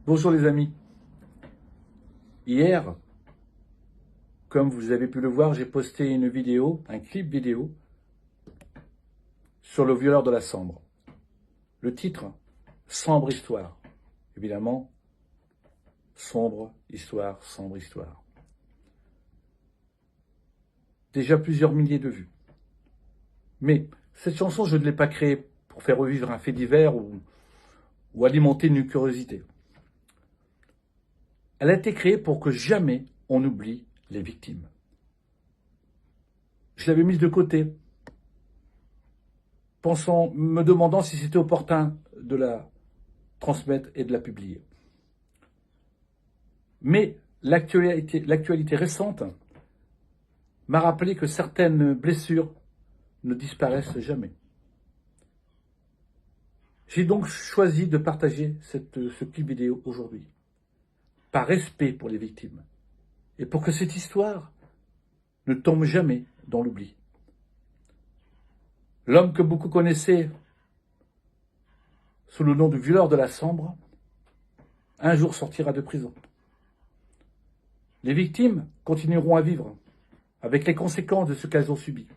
Bonjour les amis. Hier, comme vous avez pu le voir, j'ai posté une vidéo, un clip vidéo sur le violeur de la Sambre. Le titre, Sambre histoire. Évidemment, sombre histoire, sombre histoire. Déjà plusieurs milliers de vues. Mais cette chanson, je ne l'ai pas créée pour faire revivre un fait divers ou alimenter une curiosité. Elle a été créée pour que jamais on oublie les victimes. Je l'avais mise de côté, me demandant si c'était opportun de la transmettre et de la publier. Mais l'actualité récente m'a rappelé que certaines blessures ne disparaissent jamais. J'ai donc choisi de partager ce clip vidéo aujourd'hui, par respect pour les victimes, et pour que cette histoire ne tombe jamais dans l'oubli. L'homme que beaucoup connaissaient sous le nom de violeur de la Sambre, un jour sortira de prison. Les victimes continueront à vivre avec les conséquences de ce qu'elles ont subi.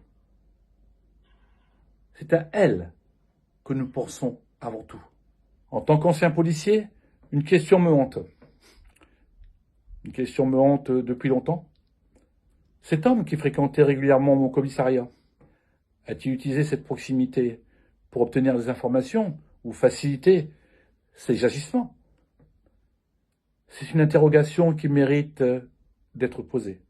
C'est à elles que nous pensons avant tout. En tant qu'ancien policier, une question me hante. Une question me hante depuis longtemps. Cet homme qui fréquentait régulièrement mon commissariat, a-t-il utilisé cette proximité pour obtenir des informations ou faciliter ses agissements? C'est une interrogation qui mérite d'être posée.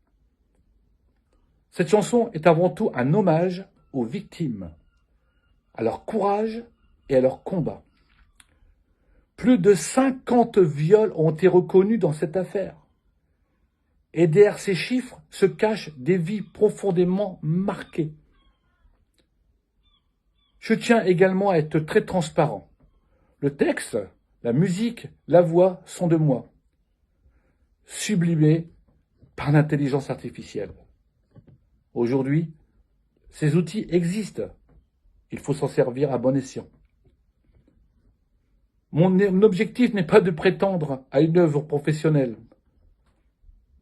Cette chanson est avant tout un hommage aux victimes, à leur courage et à leur combat. Plus de 50 viols ont été reconnus dans cette affaire. Et derrière ces chiffres se cachent des vies profondément marquées. Je tiens également à être très transparent. Le texte, la musique, la voix sont de moi, sublimés par l'intelligence artificielle. Aujourd'hui, ces outils existent. Il faut s'en servir à bon escient. Mon objectif n'est pas de prétendre à une œuvre professionnelle,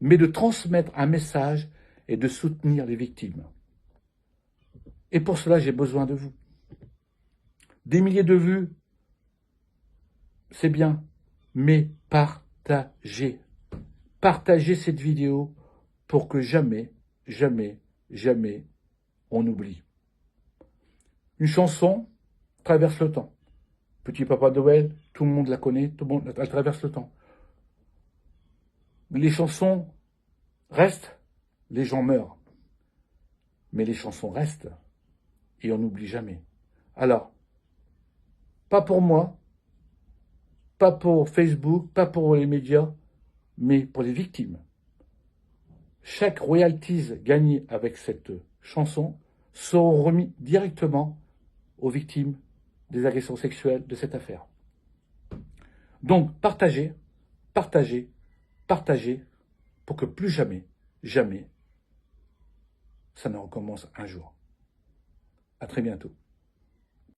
mais de transmettre un message et de soutenir les victimes. Et pour cela, j'ai besoin de vous. Des milliers de vues, c'est bien, mais partagez. Partagez cette vidéo pour que jamais, jamais, jamais on oublie. Une chanson traverse le temps. Petit Papa Noël, tout le monde la connaît, elle traverse le temps. Les chansons restent, les gens meurent. Mais les chansons restent et on n'oublie jamais. Alors, pas pour moi, pas pour Facebook, pas pour les médias, mais pour les victimes. Chaque royalties gagné avec cette chanson seront remis directement aux victimes des agressions sexuelles de cette affaire. Donc, partagez, partagez, partagez, pour que plus jamais, jamais, ça ne recommence un jour. À très bientôt.